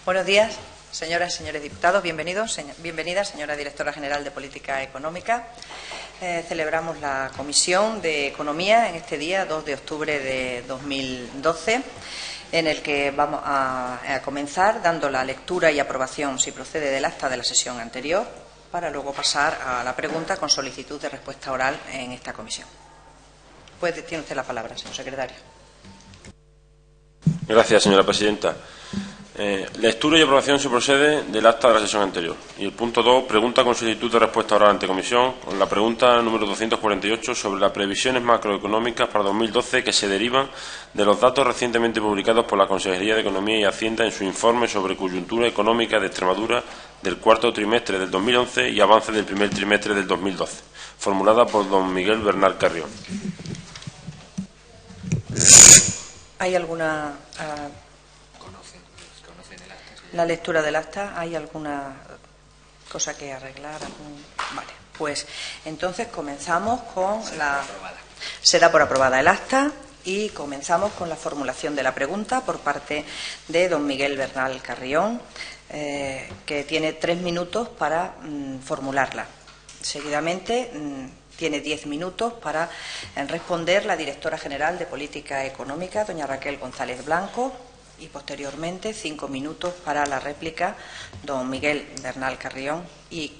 Buenos días, señoras y señores diputados. Bienvenida, señora Directora General de Política Económica. Celebramos la Comisión de Economía en este día, 2 de octubre de 2012, en el que vamos a comenzar dando la lectura y aprobación, si procede, del acta de la sesión anterior, para luego pasar a la pregunta con solicitud de respuesta oral en esta comisión. Tiene usted la palabra, señor secretario. Gracias, señora presidenta. Lectura y aprobación se procede del acta de la sesión anterior. Y el punto 2, pregunta con solicitud de respuesta oral ante comisión, con la pregunta número 248 sobre las previsiones macroeconómicas para 2012 que se derivan de los datos recientemente publicados por la Consejería de Economía y Hacienda en su informe sobre coyuntura económica de Extremadura del cuarto trimestre del 2011 y avance del primer trimestre del 2012, formulada por don Miguel Bernal Carrión. ¿Hay alguna la lectura del acta? ¿Hay alguna cosa que arreglar? Vale, pues entonces comenzamos con se da por aprobada el acta y comenzamos con la formulación de la pregunta por parte de don Miguel Bernal Carrión, que tiene 3 minutos para formularla. Seguidamente tiene 10 minutos para responder la Directora General de Política Económica, doña Raquel González Blanco, y posteriormente 5 minutos para la réplica, don Miguel Bernal Carrión, y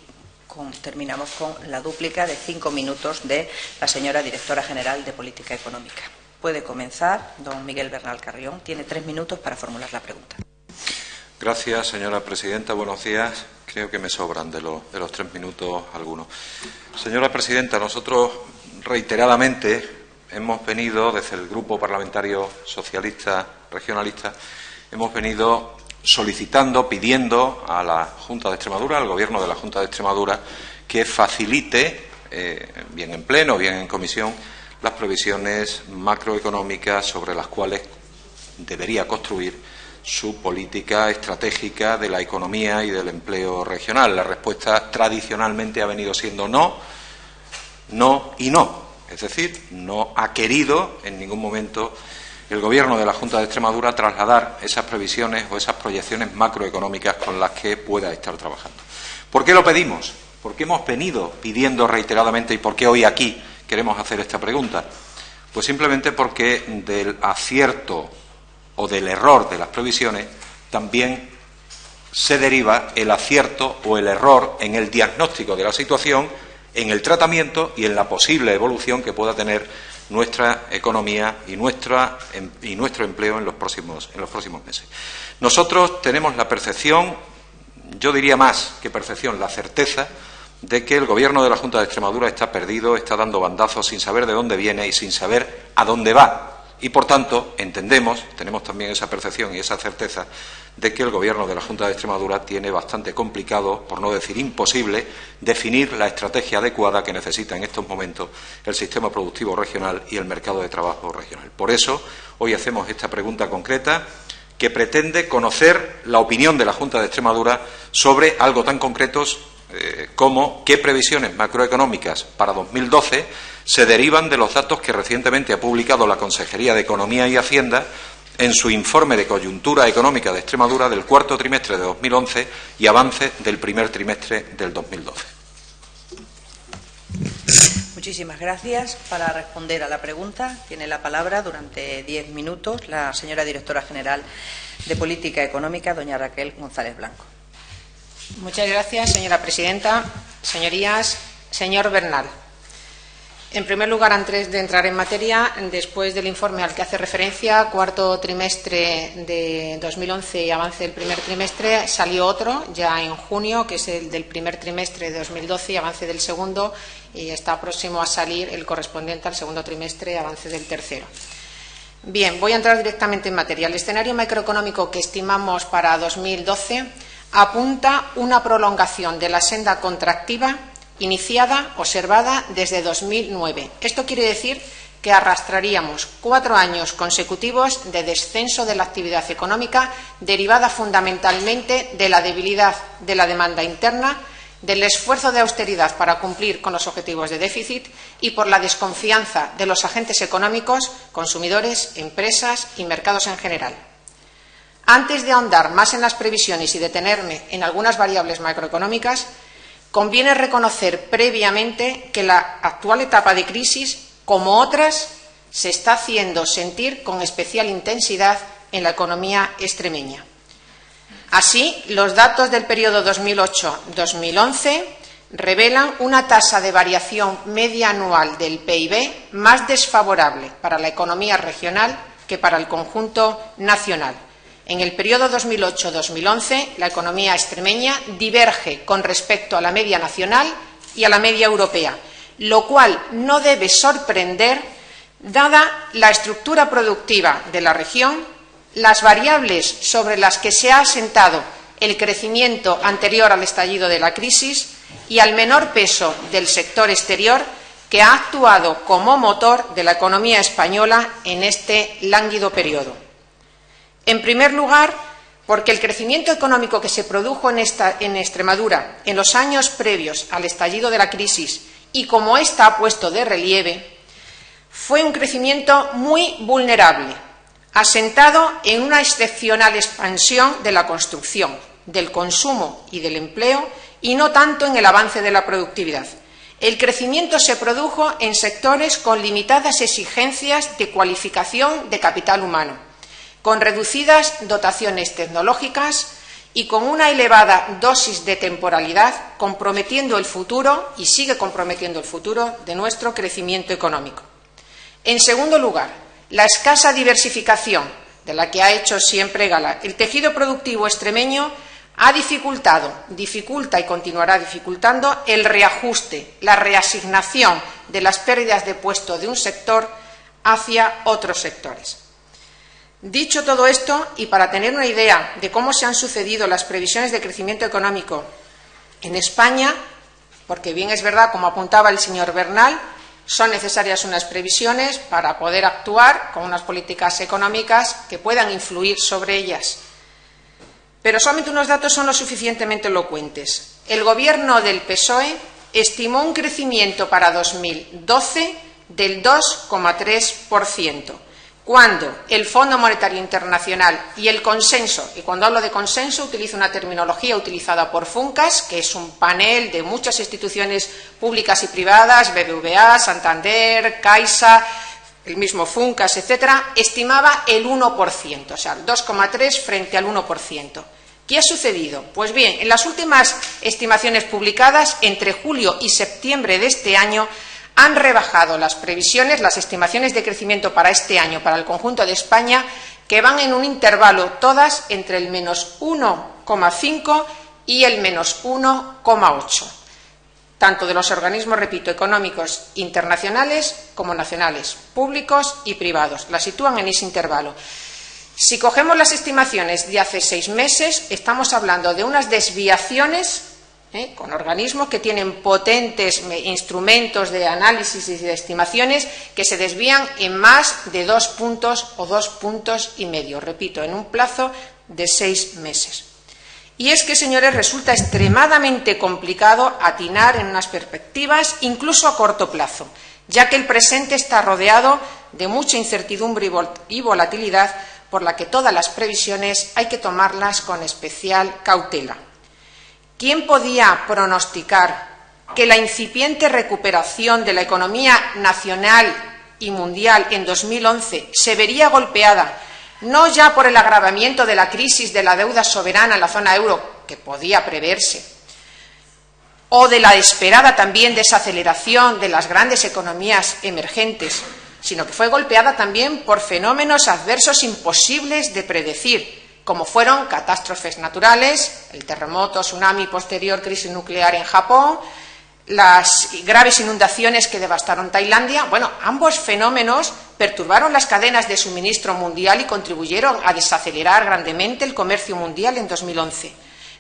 terminamos con la dúplica de 5 minutos de la señora Directora General de Política Económica. Puede comenzar don Miguel Bernal Carrión. Tiene 3 minutos para formular la pregunta. Gracias, señora presidenta. Buenos días. Creo que me sobran de los 3 minutos algunos. Señora presidenta, nosotros reiteradamente hemos venido, desde el Grupo Parlamentario Socialista Regionalista, hemos venido solicitando, pidiendo a la Junta de Extremadura, al Gobierno de la Junta de Extremadura, que facilite, bien en pleno, bien en comisión, las previsiones macroeconómicas sobre las cuales debería construir su política estratégica de la economía y del empleo regional. La respuesta tradicionalmente ha venido siendo no, no y no. Es decir, no ha querido en ningún momento el Gobierno de la Junta de Extremadura trasladar esas previsiones o esas proyecciones macroeconómicas con las que pueda estar trabajando. ¿Por qué lo pedimos? ¿Por qué hemos venido pidiendo reiteradamente y por qué hoy aquí queremos hacer esta pregunta? Pues simplemente porque del acierto o del error de las previsiones también se deriva el acierto o el error en el diagnóstico de la situación, en el tratamiento y en la posible evolución que pueda tener nuestra economía y nuestro empleo en los próximos meses. Nosotros tenemos la percepción, yo diría más que percepción, la certeza de que el Gobierno de la Junta de Extremadura está perdido, está dando bandazos sin saber de dónde viene y sin saber a dónde va. Y, por tanto, entendemos, tenemos también esa percepción y esa certeza de que el Gobierno de la Junta de Extremadura tiene bastante complicado, por no decir imposible, definir la estrategia adecuada que necesita en estos momentos el sistema productivo regional y el mercado de trabajo regional. Por eso, hoy hacemos esta pregunta concreta que pretende conocer la opinión de la Junta de Extremadura sobre algo tan concreto como qué previsiones macroeconómicas para 2012 se derivan de los datos que recientemente ha publicado la Consejería de Economía y Hacienda en su informe de coyuntura económica de Extremadura del cuarto trimestre de 2011 y avance del primer trimestre del 2012. Muchísimas gracias. Para responder a la pregunta tiene la palabra durante 10 minutos la señora Directora General de Política Económica, doña Raquel González Blanco. Muchas gracias, señora presidenta. Señorías, señor Bernal. En primer lugar, antes de entrar en materia, después del informe al que hace referencia, cuarto trimestre de 2011 y avance del primer trimestre, salió otro ya en junio, que es el del primer trimestre de 2012 y avance del segundo, y está próximo a salir el correspondiente al segundo trimestre y avance del tercero. Bien, voy a entrar directamente en materia. El escenario macroeconómico que estimamos para 2012 apunta una prolongación de la senda contractiva iniciada, observada desde 2009. Esto quiere decir que arrastraríamos 4 años consecutivos de descenso de la actividad económica derivada fundamentalmente de la debilidad de la demanda interna, del esfuerzo de austeridad para cumplir con los objetivos de déficit y por la desconfianza de los agentes económicos, consumidores, empresas y mercados en general. Antes de ahondar más en las previsiones y detenerme en algunas variables macroeconómicas, conviene reconocer previamente que la actual etapa de crisis, como otras, se está haciendo sentir con especial intensidad en la economía extremeña. Así, los datos del periodo 2008-2011 revelan una tasa de variación media anual del PIB más desfavorable para la economía regional que para el conjunto nacional. En el periodo 2008-2011, la economía extremeña diverge con respecto a la media nacional y a la media europea, lo cual no debe sorprender, dada la estructura productiva de la región, las variables sobre las que se ha asentado el crecimiento anterior al estallido de la crisis y al menor peso del sector exterior, que ha actuado como motor de la economía española en este lánguido periodo. En primer lugar, porque el crecimiento económico que se produjo en Extremadura en los años previos al estallido de la crisis, y como ésta ha puesto de relieve, fue un crecimiento muy vulnerable, asentado en una excepcional expansión de la construcción, del consumo y del empleo, y no tanto en el avance de la productividad. El crecimiento se produjo en sectores con limitadas exigencias de cualificación de capital humano, con reducidas dotaciones tecnológicas y con una elevada dosis de temporalidad, comprometiendo el futuro, y sigue comprometiendo el futuro, de nuestro crecimiento económico. En segundo lugar, la escasa diversificación, de la que ha hecho siempre gala el tejido productivo extremeño, dificulta y continuará dificultando el reajuste, la reasignación de las pérdidas de puesto de un sector hacia otros sectores. Dicho todo esto, y para tener una idea de cómo se han sucedido las previsiones de crecimiento económico en España, porque bien es verdad, como apuntaba el señor Bernal, son necesarias unas previsiones para poder actuar con unas políticas económicas que puedan influir sobre ellas. Pero solamente unos datos son lo suficientemente elocuentes. El Gobierno del PSOE estimó un crecimiento para 2012 del 2,3%. Cuando el Fondo Monetario Internacional y el consenso, y cuando hablo de consenso utilizo una terminología utilizada por FUNCAS, que es un panel de muchas instituciones públicas y privadas, BBVA, Santander, Caixa, el mismo FUNCAS, etcétera, estimaba el 1%, o sea, el 2,3% frente al 1%. ¿Qué ha sucedido? Pues bien, en las últimas estimaciones publicadas, entre julio y septiembre de este año, han rebajado las previsiones, las estimaciones de crecimiento para este año, para el conjunto de España, que van en un intervalo todas entre el menos 1,5 y el menos 1,8, tanto de los organismos, repito, económicos internacionales como nacionales, públicos y privados. La sitúan en ese intervalo. Si cogemos las estimaciones de hace 6 meses, estamos hablando de unas desviaciones con organismos que tienen potentes instrumentos de análisis y de estimaciones que se desvían en más de 2 puntos o 2,5 puntos, repito, en un plazo de 6 meses. Y es que, señores, resulta extremadamente complicado atinar en unas perspectivas, incluso a corto plazo, ya que el presente está rodeado de mucha incertidumbre y volatilidad, por la que todas las previsiones hay que tomarlas con especial cautela. ¿Quién podía pronosticar que la incipiente recuperación de la economía nacional y mundial en 2011 se vería golpeada no ya por el agravamiento de la crisis de la deuda soberana en la zona euro, que podía preverse, o de la esperada también desaceleración de las grandes economías emergentes, sino que fue golpeada también por fenómenos adversos imposibles de predecir, como fueron catástrofes naturales, el terremoto, tsunami, posterior crisis nuclear en Japón, las graves inundaciones que devastaron Tailandia. Bueno, ambos fenómenos perturbaron las cadenas de suministro mundial y contribuyeron a desacelerar grandemente el comercio mundial en 2011.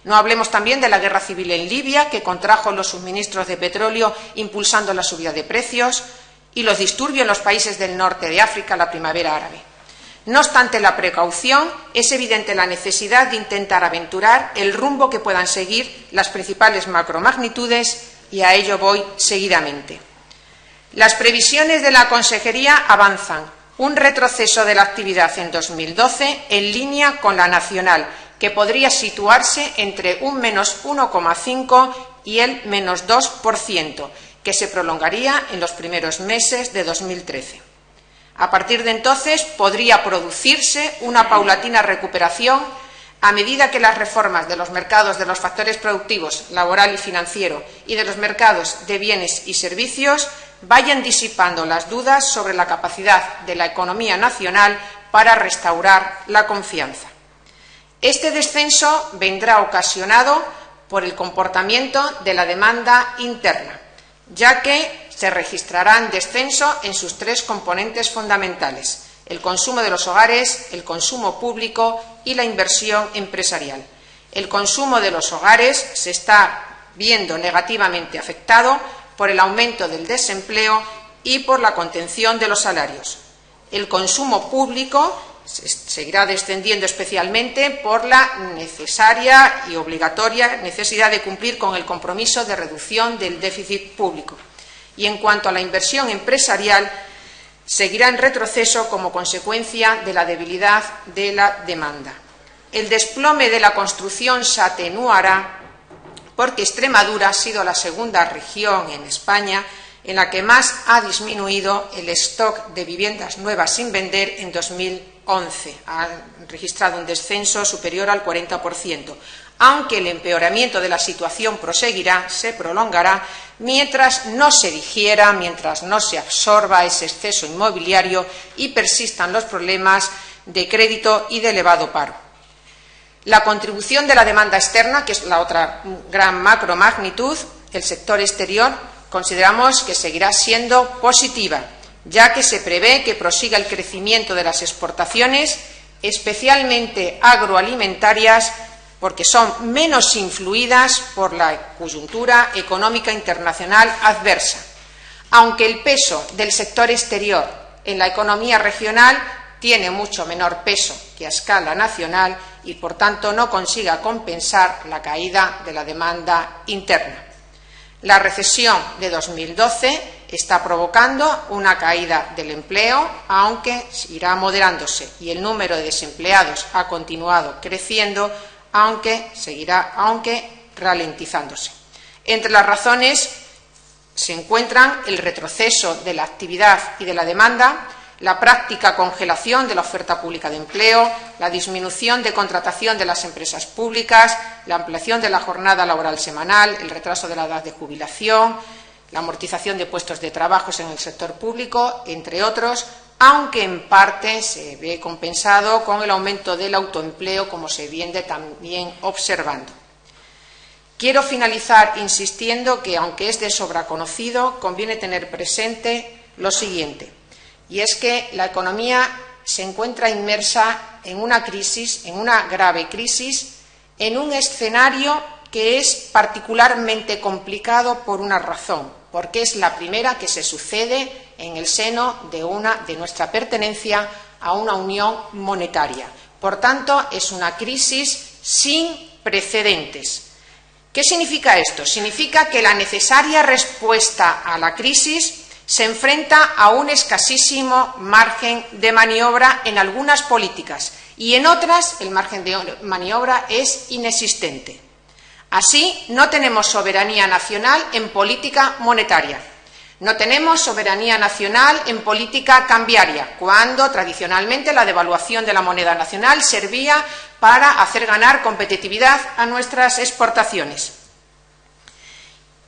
No hablemos también de la guerra civil en Libia, que contrajo los suministros de petróleo, impulsando la subida de precios, y los disturbios en los países del norte de África, la primavera árabe. No obstante la precaución, es evidente la necesidad de intentar aventurar el rumbo que puedan seguir las principales macromagnitudes, y a ello voy seguidamente. Las previsiones de la Consejería avanzan un retroceso de la actividad en 2012 en línea con la nacional, que podría situarse entre un menos 1,5 y el menos 2%, que se prolongaría en los primeros meses de 2013. A partir de entonces podría producirse una paulatina recuperación a medida que las reformas de los mercados de los factores productivos, laboral y financiero, y de los mercados de bienes y servicios vayan disipando las dudas sobre la capacidad de la economía nacional para restaurar la confianza. Este descenso vendrá ocasionado por el comportamiento de la demanda interna, ya que se registrarán descenso en sus tres componentes fundamentales: el consumo de los hogares, el consumo público y la inversión empresarial. El consumo de los hogares se está viendo negativamente afectado por el aumento del desempleo y por la contención de los salarios. El consumo público seguirá descendiendo especialmente por la necesaria y obligatoria necesidad de cumplir con el compromiso de reducción del déficit público. Y en cuanto a la inversión empresarial, seguirá en retroceso como consecuencia de la debilidad de la demanda. El desplome de la construcción se atenuará porque Extremadura ha sido la segunda región en España en la que más ha disminuido el stock de viviendas nuevas sin vender en 2011. Ha registrado un descenso superior al 40%, aunque el empeoramiento de la situación proseguirá, se prolongará, mientras no se digiera, mientras no se absorba ese exceso inmobiliario y persistan los problemas de crédito y de elevado paro. La contribución de la demanda externa, que es la otra gran macromagnitud, el sector exterior, consideramos que seguirá siendo positiva, ya que se prevé que prosiga el crecimiento de las exportaciones, especialmente agroalimentarias, porque son menos influidas por la coyuntura económica internacional adversa, aunque el peso del sector exterior en la economía regional tiene mucho menor peso que a escala nacional y, por tanto, no consiga compensar la caída de la demanda interna. La recesión de 2012 está provocando una caída del empleo, aunque irá moderándose, y el número de desempleados ha continuado creciendo, aunque ralentizándose. Entre las razones se encuentran el retroceso de la actividad y de la demanda, la práctica congelación de la oferta pública de empleo, la disminución de contratación de las empresas públicas, la ampliación de la jornada laboral semanal, el retraso de la edad de jubilación, la amortización de puestos de trabajo en el sector público, entre otros, aunque en parte se ve compensado con el aumento del autoempleo, como se viene también observando. Quiero finalizar insistiendo que, aunque es de sobra conocido, conviene tener presente lo siguiente, y es que la economía se encuentra inmersa en una crisis, en una grave crisis, en un escenario que es particularmente complicado por una razón, porque es la primera que se sucede en el seno de nuestra pertenencia a una unión monetaria. Por tanto, es una crisis sin precedentes. ¿Qué significa esto? Significa que la necesaria respuesta a la crisis se enfrenta a un escasísimo margen de maniobra en algunas políticas y en otras el margen de maniobra es inexistente. Así, no tenemos soberanía nacional en política monetaria, no tenemos soberanía nacional en política cambiaria, cuando tradicionalmente la devaluación de la moneda nacional servía para hacer ganar competitividad a nuestras exportaciones.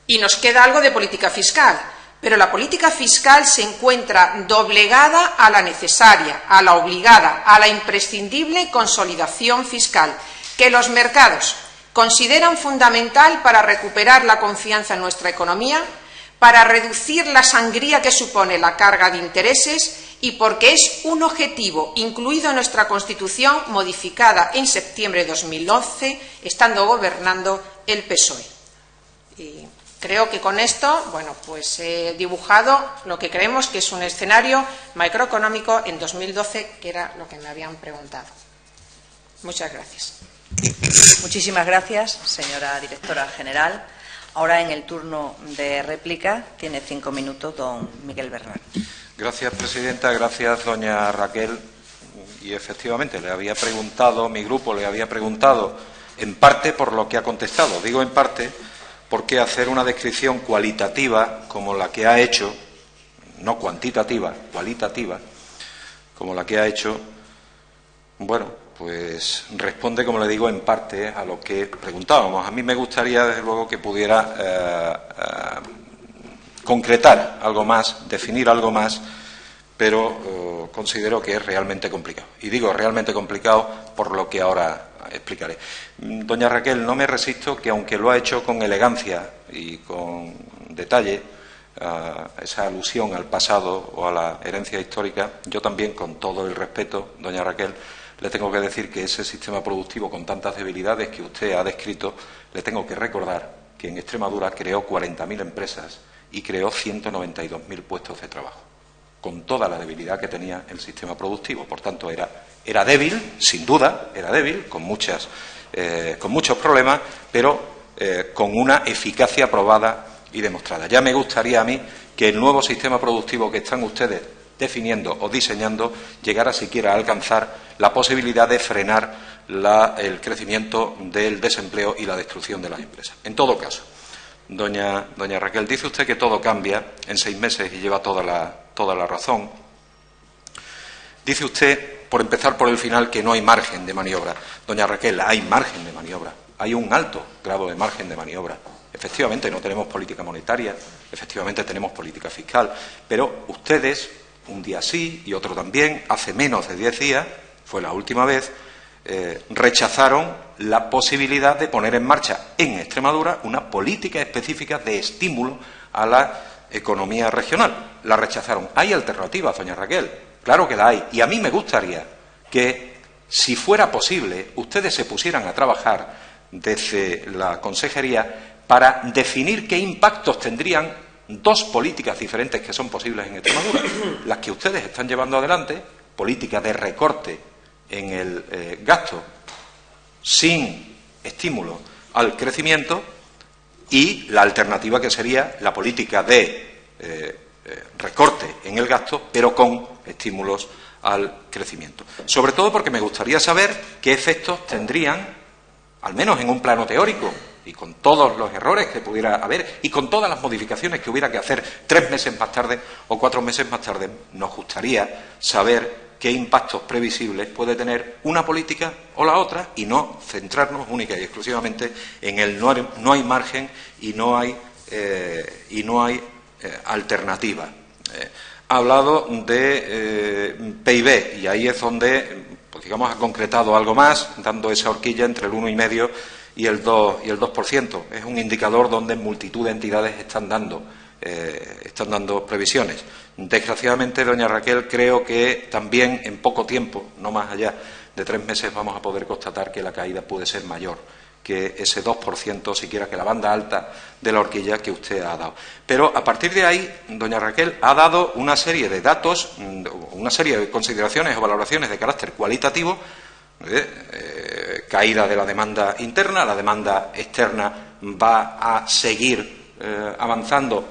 Y nos queda algo de política fiscal. Pero la política fiscal se encuentra doblegada a la necesaria, a la obligada, a la imprescindible consolidación fiscal, que los mercados consideran fundamental para recuperar la confianza en nuestra economía, para reducir la sangría que supone la carga de intereses y porque es un objetivo incluido en nuestra Constitución, modificada en septiembre de 2011, estando gobernando el PSOE. Y creo que con esto, pues he dibujado lo que creemos que es un escenario macroeconómico en 2012, que era lo que me habían preguntado. Muchas gracias. Muchísimas gracias, señora directora general. Ahora, en el turno de réplica, tiene 5 minutos don Miguel Bernal. Gracias, presidenta. Gracias, doña Raquel. Y efectivamente, mi grupo le había preguntado, en parte por lo que ha contestado. Digo en parte porque hacer una descripción cualitativa como la que ha hecho, no cuantitativa, cualitativa, como la que ha hecho, bueno, pues responde, como le digo, en parte a lo que preguntábamos. A mí me gustaría, desde luego, que pudiera concretar algo más, definir algo más, pero considero que es realmente complicado. Y digo realmente complicado por lo que ahora explicaré. Doña Raquel, no me resisto que, aunque lo ha hecho con elegancia y con detalle, esa alusión al pasado o a la herencia histórica, yo también, con todo el respeto, doña Raquel, le tengo que decir que ese sistema productivo con tantas debilidades que usted ha descrito, le tengo que recordar que en Extremadura creó 40.000 empresas y creó 192.000 puestos de trabajo, con toda la debilidad que tenía el sistema productivo. Por tanto, era débil, sin duda, era débil, con muchos problemas, pero con una eficacia probada y demostrada. Ya me gustaría a mí que el nuevo sistema productivo que están ustedes definiendo o diseñando llegara siquiera a alcanzar la posibilidad de frenar el crecimiento del desempleo y la destrucción de las empresas. En todo caso, doña Raquel, dice usted que todo cambia en 6 meses y lleva toda la razón. Dice usted, por empezar por el final, que no hay margen de maniobra. Doña Raquel, hay margen de maniobra, hay un alto grado de margen de maniobra. Efectivamente, no tenemos política monetaria, efectivamente tenemos política fiscal, pero ustedes, un día sí y otro también, hace menos de 10 días, fue la última vez, rechazaron la posibilidad de poner en marcha en Extremadura una política específica de estímulo a la economía regional. La rechazaron. Hay alternativas, doña Raquel, claro que la hay. Y a mí me gustaría que, si fuera posible, ustedes se pusieran a trabajar desde la consejería para definir qué impactos tendrían 2 políticas diferentes que son posibles en Extremadura. Las que ustedes están llevando adelante, política de recorte en el gasto sin estímulo al crecimiento, y la alternativa, que sería la política de recorte en el gasto, pero con estímulos al crecimiento. Sobre todo porque me gustaría saber qué efectos tendrían, al menos en un plano teórico, y con todos los errores que pudiera haber y con todas las modificaciones que hubiera que hacer 3 meses más tarde o 4 meses más tarde. Nos gustaría saber qué impactos previsibles puede tener una política o la otra, y no centrarnos única y exclusivamente en el no hay margen y no hay alternativa. Ha hablado de PIB, y ahí es donde, pues digamos, ha concretado algo más, dando esa horquilla entre el 1,5% y el 2%. Es un indicador donde multitud de entidades están dando previsiones. Desgraciadamente, doña Raquel, creo que también en poco tiempo, no más allá de 3 meses, vamos a poder constatar que la caída puede ser mayor que ese 2%, siquiera que la banda alta de la horquilla que usted ha dado. Pero a partir de ahí, doña Raquel ha dado una serie de datos, una serie de consideraciones o valoraciones de carácter cualitativo. Caída de la demanda interna, la demanda externa va a seguir avanzando,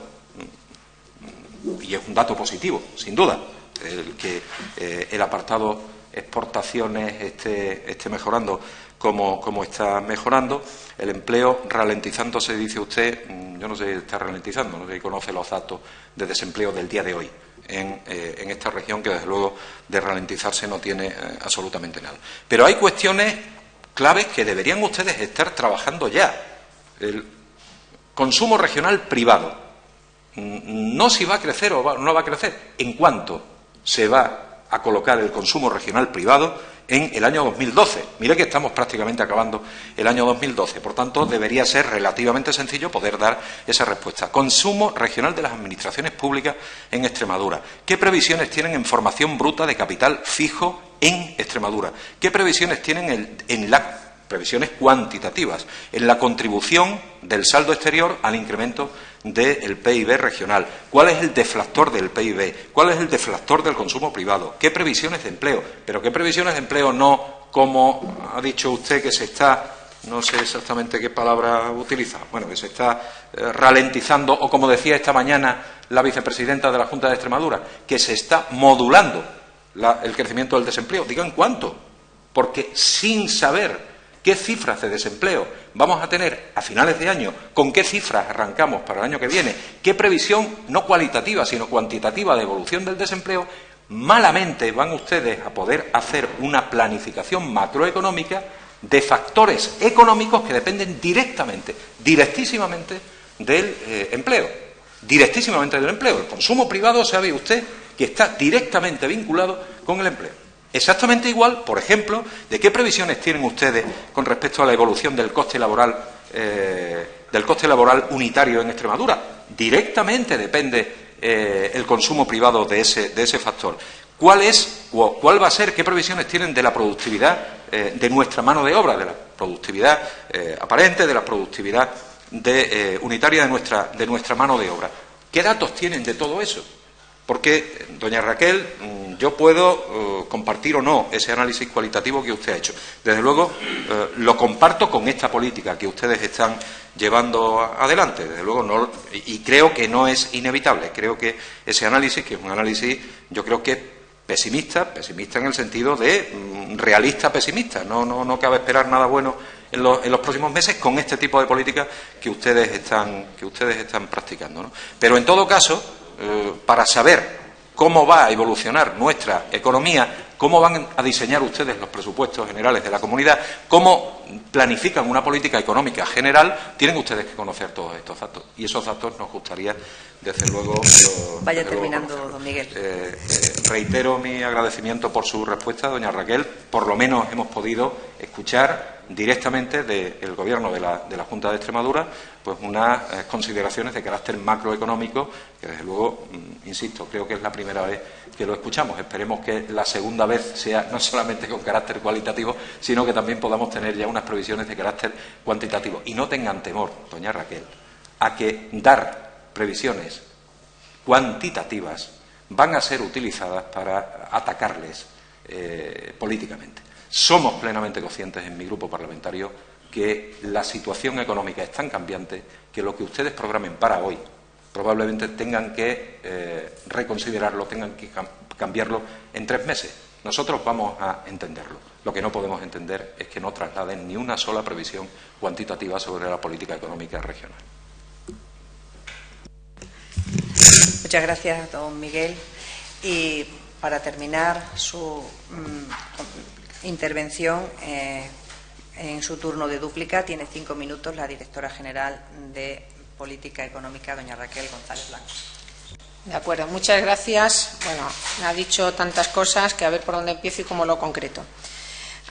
y es un dato positivo, sin duda, el que el apartado exportaciones esté mejorando como está mejorando. El empleo ralentizándose, dice usted. Yo no sé si está ralentizando, no sé si conoce los datos de desempleo del día de hoy en esta región, que desde luego de ralentizarse no tiene absolutamente nada. Pero hay cuestiones claves que deberían ustedes estar trabajando ya. El consumo regional privado. No si va a crecer o no va a crecer, en cuánto se va a colocar el consumo regional privado en el año 2012. Mire que estamos prácticamente acabando el año 2012, por tanto debería ser relativamente sencillo poder dar esa respuesta. Consumo regional de las administraciones públicas en Extremadura. ¿Qué previsiones tienen en formación bruta de capital fijo en Extremadura? ¿Qué previsiones tienen en las previsiones cuantitativas en la contribución del saldo exterior al incremento del PIB regional? ¿Cuál es el deflactor del PIB? ¿Cuál es el deflactor del consumo privado? ¿Qué previsiones de empleo? Pero ¿qué previsiones de empleo? No, como ha dicho usted, que se está no sé exactamente qué palabra utiliza, bueno, que se está ralentizando, o como decía esta mañana la vicepresidenta de la Junta de Extremadura, que se está modulando el crecimiento del desempleo. Digan cuánto, porque sin saber qué cifras de desempleo vamos a tener a finales de año, con qué cifras arrancamos para el año que viene, qué previsión no cualitativa sino cuantitativa de evolución del desempleo, malamente van ustedes a poder hacer una planificación macroeconómica de factores económicos que dependen directísimamente del empleo. Directísimamente del empleo. El consumo privado, sabe usted, que está directamente vinculado con el empleo. Exactamente igual, por ejemplo, de qué previsiones tienen ustedes con respecto a la evolución del coste laboral unitario en Extremadura. Directamente depende el consumo privado de ese factor. ¿Cuál va a ser, qué previsiones tienen de la productividad de nuestra mano de obra, de la productividad aparente, de la productividad unitaria de nuestra mano de obra? ¿Qué datos tienen de todo eso? Porque, doña Raquel, yo puedo compartir o no ese análisis cualitativo que usted ha hecho. Desde luego, lo comparto con esta política que ustedes están llevando adelante. Desde luego, no, y creo que no es inevitable. Creo que ese análisis, que es un análisis, yo creo que pesimista en el sentido de realista pesimista. No cabe esperar nada bueno en los próximos meses con este tipo de políticas que ustedes están practicando, ¿no? Pero en todo caso, para saber cómo va a evolucionar nuestra economía, cómo van a diseñar ustedes los presupuestos generales de la comunidad, cómo planifican una política económica general, tienen ustedes que conocer todos estos datos. Y esos datos nos gustaría, desde luego... Vaya terminando, don Miguel. Reitero mi agradecimiento por su respuesta, doña Raquel. Por lo menos hemos podido escuchar directamente del Gobierno de la Junta de Extremadura pues unas consideraciones de carácter macroeconómico que, desde luego, insisto, creo que es la primera vez que lo escuchamos. Esperemos que la segunda vez sea no solamente con carácter cualitativo, sino que también podamos tener ya unas previsiones de carácter cuantitativo. Y no tengan temor, doña Raquel, a que dar previsiones cuantitativas van a ser utilizadas para atacarles políticamente. Somos plenamente conscientes en mi grupo parlamentario que la situación económica es tan cambiante que lo que ustedes programen para hoy probablemente tengan que reconsiderarlo, tengan que cambiarlo en 3 meses. Nosotros vamos a entenderlo. Lo que no podemos entender es que no trasladen ni una sola previsión cuantitativa sobre la política económica regional. Muchas gracias, don Miguel. Y para terminar su intervención, en su turno de dúplica, tiene 5 minutos la directora general de Política Económica, doña Raquel González Blanco. De acuerdo, muchas gracias. Bueno, me ha dicho tantas cosas que a ver por dónde empiezo y cómo lo concreto.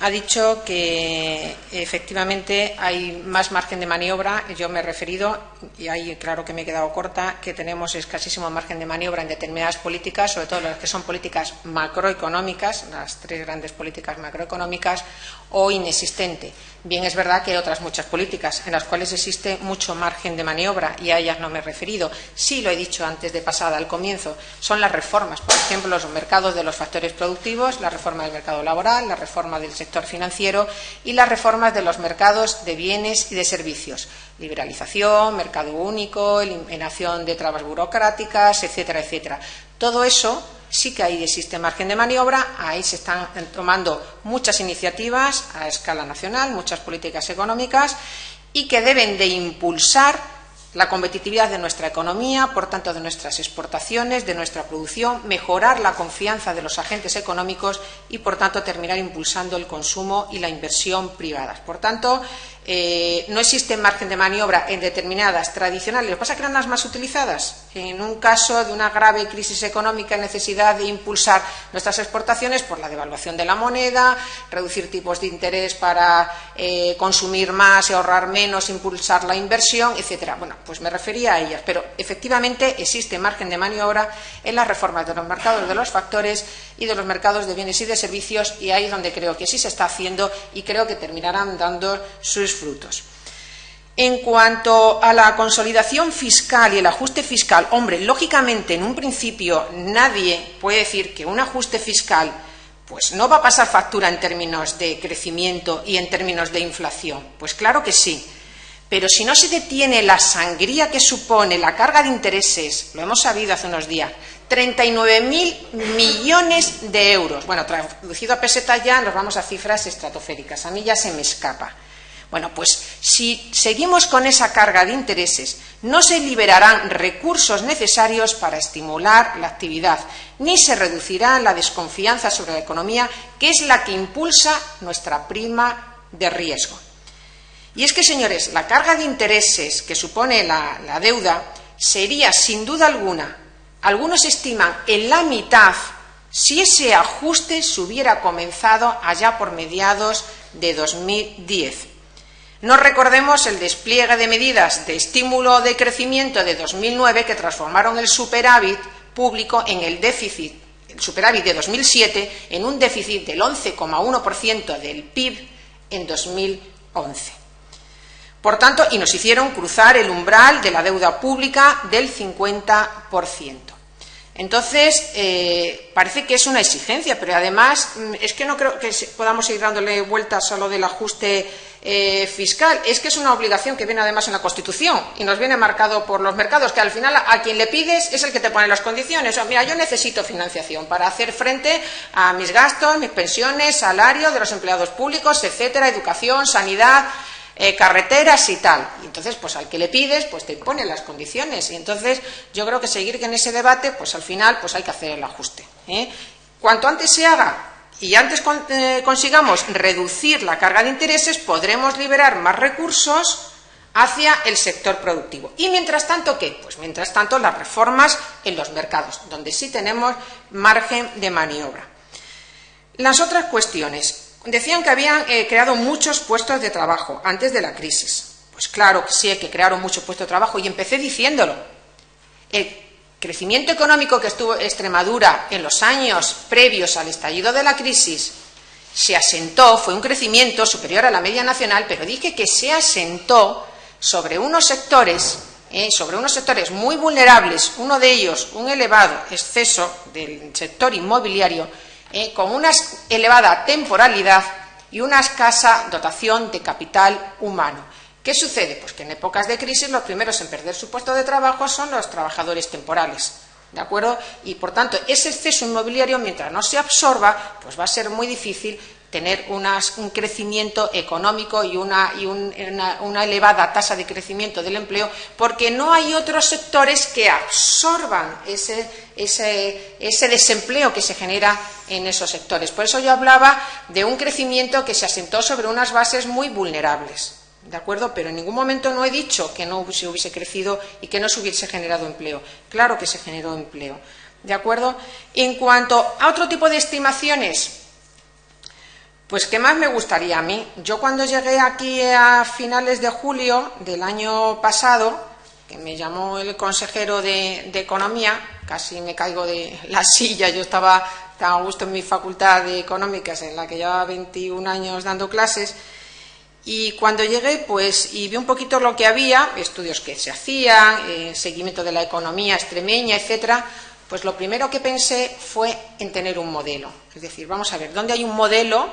Ha dicho que efectivamente hay más margen de maniobra. Yo me he referido, y ahí claro que me he quedado corta, que tenemos escasísimo margen de maniobra en determinadas políticas, sobre todo las que son políticas macroeconómicas, las 3 grandes políticas macroeconómicas, o inexistente. Bien, es verdad que hay otras muchas políticas en las cuales existe mucho margen de maniobra y a ellas no me he referido. Sí lo he dicho antes de pasada al comienzo, son las reformas, por ejemplo, los mercados de los factores productivos, la reforma del mercado laboral, la reforma del sector financiero y las reformas de los mercados de bienes y de servicios. Liberalización, mercado único, eliminación de trabas burocráticas, etcétera, etcétera. Todo eso sí que ahí existe margen de maniobra, ahí se están tomando muchas iniciativas a escala nacional, muchas políticas económicas y que deben de impulsar la competitividad de nuestra economía, por tanto de nuestras exportaciones, de nuestra producción, mejorar la confianza de los agentes económicos y, por tanto, terminar impulsando el consumo y la inversión privadas. Por tanto, no existe margen de maniobra en determinadas tradicionales. Lo que pasa es que eran las más utilizadas. En un caso de una grave crisis económica, necesidad de impulsar nuestras exportaciones por la devaluación de la moneda, reducir tipos de interés para consumir más y ahorrar menos, impulsar la inversión, etcétera. Bueno, pues me refería a ellas, pero efectivamente existe margen de maniobra en las reformas de los mercados de los factores y de los mercados de bienes y de servicios, y ahí es donde creo que sí se está haciendo y creo que terminarán dando sus frutos. En cuanto a la consolidación fiscal y el ajuste fiscal, hombre, lógicamente en un principio nadie puede decir que un ajuste fiscal pues no va a pasar factura en términos de crecimiento y en términos de inflación. Pues claro que sí. Pero si no se detiene la sangría que supone la carga de intereses, lo hemos sabido hace unos días, 39.000 millones de euros. Bueno, traducido a pesetas ya nos vamos a cifras estratosféricas. A mí ya se me escapa. Bueno, pues si seguimos con esa carga de intereses, no se liberarán recursos necesarios para estimular la actividad, ni se reducirá la desconfianza sobre la economía, que es la que impulsa nuestra prima de riesgo. Y es que, señores, la carga de intereses que supone la deuda sería, sin duda alguna, algunos estiman en la mitad si ese ajuste se hubiera comenzado allá por mediados de 2010. No recordemos el despliegue de medidas de estímulo de crecimiento de 2009 que transformaron el superávit público en el déficit, el superávit de 2007 en un déficit del 11,1% del PIB en 2011. Por tanto, y nos hicieron cruzar el umbral de la deuda pública del 50%. Entonces, parece que es una exigencia, pero además es que no creo que podamos ir dándole vueltas a lo del ajuste fiscal. Es que es una obligación que viene además en la Constitución y nos viene marcado por los mercados, que al final a quien le pides es el que te pone las condiciones. O sea, mira, yo necesito financiación para hacer frente a mis gastos, mis pensiones, salario de los empleados públicos, etcétera, educación, sanidad, carreteras y tal. Y entonces, pues al que le pides, pues te pone las condiciones. Y entonces yo creo que seguir en ese debate, pues al final pues hay que hacer el ajuste. Cuanto antes se haga y antes consigamos reducir la carga de intereses, podremos liberar más recursos hacia el sector productivo. Y mientras tanto, ¿qué? Pues mientras tanto las reformas en los mercados, donde sí tenemos margen de maniobra. Las otras cuestiones. Decían que habían creado muchos puestos de trabajo antes de la crisis. Pues claro que sí, que crearon muchos puestos de trabajo y empecé diciéndolo. El crecimiento económico que estuvo Extremadura en los años previos al estallido de la crisis se asentó, fue un crecimiento superior a la media nacional, pero dije que se asentó sobre unos sectores muy vulnerables, uno de ellos un elevado exceso del sector inmobiliario, con una elevada temporalidad y una escasa dotación de capital humano. ¿Qué sucede? Pues que en épocas de crisis los primeros en perder su puesto de trabajo son los trabajadores temporales, ¿de acuerdo? Y por tanto, ese exceso inmobiliario, mientras no se absorba, pues va a ser muy difícil tener un crecimiento económico y una elevada tasa de crecimiento del empleo, porque no hay otros sectores que absorban ese desempleo que se genera en esos sectores. Por eso yo hablaba de un crecimiento que se asentó sobre unas bases muy vulnerables, ¿de acuerdo? Pero en ningún momento no he dicho que no se hubiese crecido y que no se hubiese generado empleo. Claro que se generó empleo, ¿de acuerdo? En cuanto a otro tipo de estimaciones, pues ¿qué más me gustaría a mí? Yo cuando llegué aquí a finales de julio del año pasado, que me llamó el consejero de Economía, casi me caigo de la silla, yo estaba tan a gusto en mi facultad de Económicas, en la que llevaba 21 años dando clases, y cuando llegué, pues, y vi un poquito lo que había, estudios que se hacían, seguimiento de la economía extremeña, etcétera, pues lo primero que pensé fue en tener un modelo. Es decir, vamos a ver, ¿dónde hay un modelo?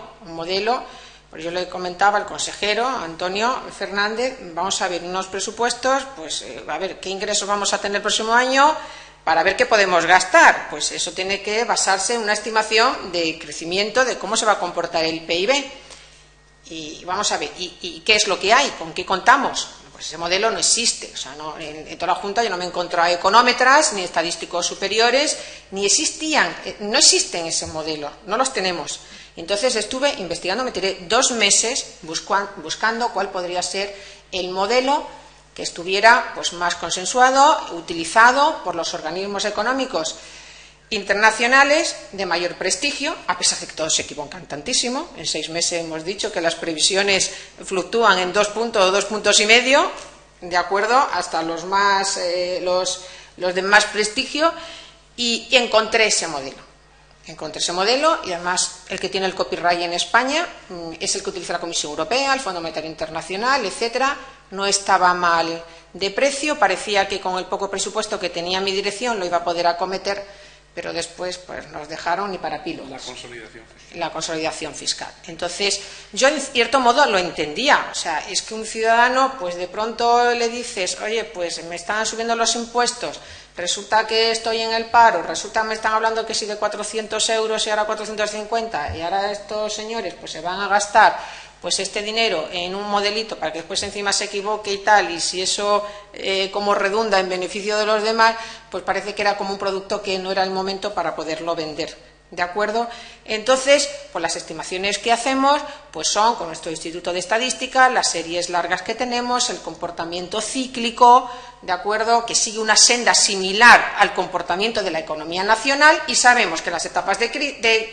Pues yo le comentaba al consejero, Antonio Fernández, vamos a ver unos presupuestos, pues a ver qué ingresos vamos a tener el próximo año para ver qué podemos gastar. Pues eso tiene que basarse en una estimación de crecimiento, de cómo se va a comportar el PIB. Y vamos a ver, ¿y qué es lo que hay? ¿Con qué contamos? Pues ese modelo no existe. O sea, no, en toda la Junta yo no me he encontrado económetras, ni estadísticos superiores, ni existían, no existen ese modelo, no los tenemos. Entonces estuve investigando, me tiré 2 meses buscando cuál podría ser el modelo que estuviera pues más consensuado, utilizado por los organismos económicos internacionales de mayor prestigio, a pesar de que todos se equivocan tantísimo. En 6 meses hemos dicho que las previsiones fluctúan en 2 puntos o 2,5 puntos, de acuerdo, hasta los de más prestigio, y encontré ese modelo. Y además el que tiene el copyright en España es el que utiliza la Comisión Europea, el Fondo Monetario Internacional, etcétera. No estaba mal de precio, parecía que con el poco presupuesto que tenía mi dirección lo iba a poder acometer, pero después pues nos dejaron ni para pilo. La consolidación fiscal. Entonces, yo en cierto modo lo entendía. O sea, es que un ciudadano, pues de pronto le dices, oye, pues me están subiendo los impuestos, resulta que estoy en el paro, resulta me están hablando que si de 400 euros y ahora 450, y ahora estos señores pues se van a gastar pues este dinero en un modelito para que después encima se equivoque y tal, y si eso como redunda en beneficio de los demás, pues parece que era como un producto que no era el momento para poderlo vender. ¿De acuerdo? Entonces, pues las estimaciones que hacemos pues son con nuestro Instituto de Estadística, las series largas que tenemos, el comportamiento cíclico, ¿de acuerdo?, que sigue una senda similar al comportamiento de la economía nacional, y sabemos que en las etapas de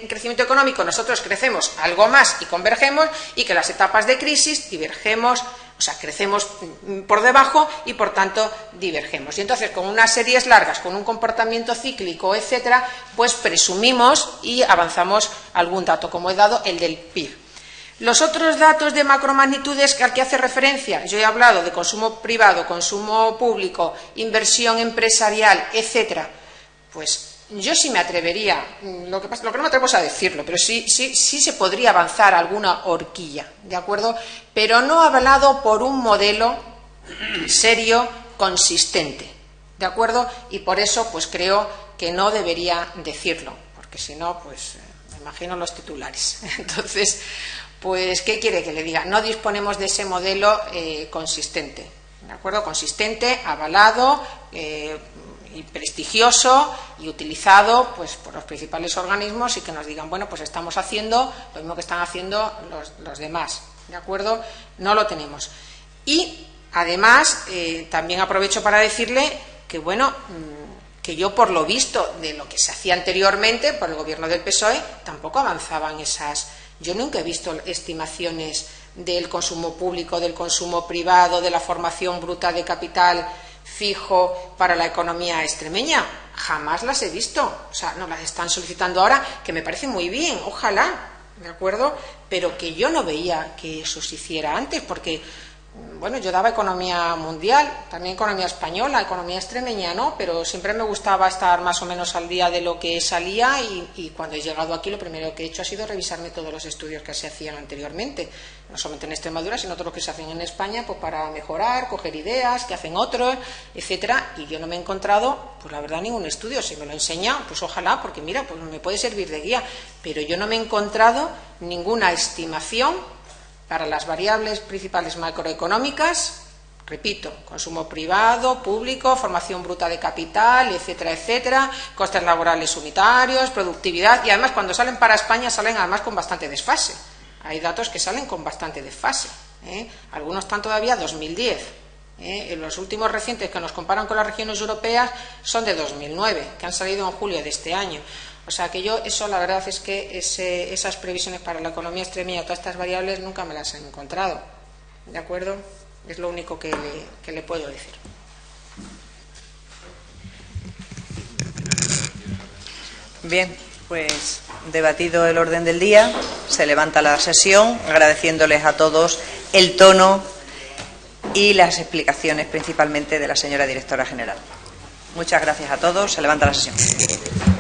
crecimiento económico nosotros crecemos algo más y convergemos, y que en las etapas de crisis divergemos, o sea, crecemos por debajo y, por tanto, divergemos. Y entonces, con unas series largas, con un comportamiento cíclico, etcétera, pues presumimos y avanzamos algún dato, como he dado el del PIB. Los otros datos de macromagnitudes al que hace referencia, yo he hablado de consumo privado, consumo público, inversión empresarial, etcétera, pues yo sí me atrevería, lo que no me atrevo es a decirlo, pero sí se podría avanzar alguna horquilla, ¿de acuerdo? Pero no avalado por un modelo serio, consistente, ¿de acuerdo? Y por eso pues creo que no debería decirlo, porque si no, pues me imagino los titulares. Entonces, pues, ¿qué quiere que le diga? No disponemos de ese modelo consistente, ¿de acuerdo? Consistente, avalado, y prestigioso y utilizado pues por los principales organismos, y que nos digan, bueno, pues estamos haciendo lo mismo que están haciendo los demás, ¿de acuerdo? No lo tenemos. Y además también aprovecho para decirle que, bueno, que yo, por lo visto de lo que se hacía anteriormente por el gobierno del PSOE, tampoco avanzaban esas. Yo nunca he visto estimaciones del consumo público, del consumo privado, de la formación bruta de capital fijo para la economía extremeña. Jamás las he visto. O sea, nos las están solicitando ahora, que me parece muy bien, ojalá, ¿de acuerdo? Pero que yo no veía que eso se hiciera antes, porque, bueno, yo daba economía mundial, también economía española, economía extremeña, ¿no? Pero siempre me gustaba estar más o menos al día de lo que salía, y cuando he llegado aquí lo primero que he hecho ha sido revisarme todos los estudios que se hacían anteriormente, no solamente en Extremadura, sino todos los que se hacen en España, pues para mejorar, coger ideas que hacen otros, etcétera, y yo no me he encontrado, pues la verdad, ningún estudio. Si me lo enseña, pues ojalá, porque mira, pues me puede servir de guía, pero yo no me he encontrado ninguna estimación para las variables principales macroeconómicas, repito, consumo privado, público, formación bruta de capital, etcétera, etcétera, costes laborales unitarios, productividad, y además cuando salen para España salen además con bastante desfase. Hay datos que salen con bastante desfase, algunos están todavía 2010. En los últimos recientes que nos comparan con las regiones europeas son de 2009, que han salido en julio de este año. O sea que yo, eso la verdad es que esas previsiones para la economía extremeña, todas estas variables, nunca me las he encontrado, ¿de acuerdo? Es lo único que le puedo decir. Bien, pues debatido el orden del día, se levanta la sesión, agradeciéndoles a todos el tono y las explicaciones principalmente de la señora directora general. Muchas gracias a todos, se levanta la sesión.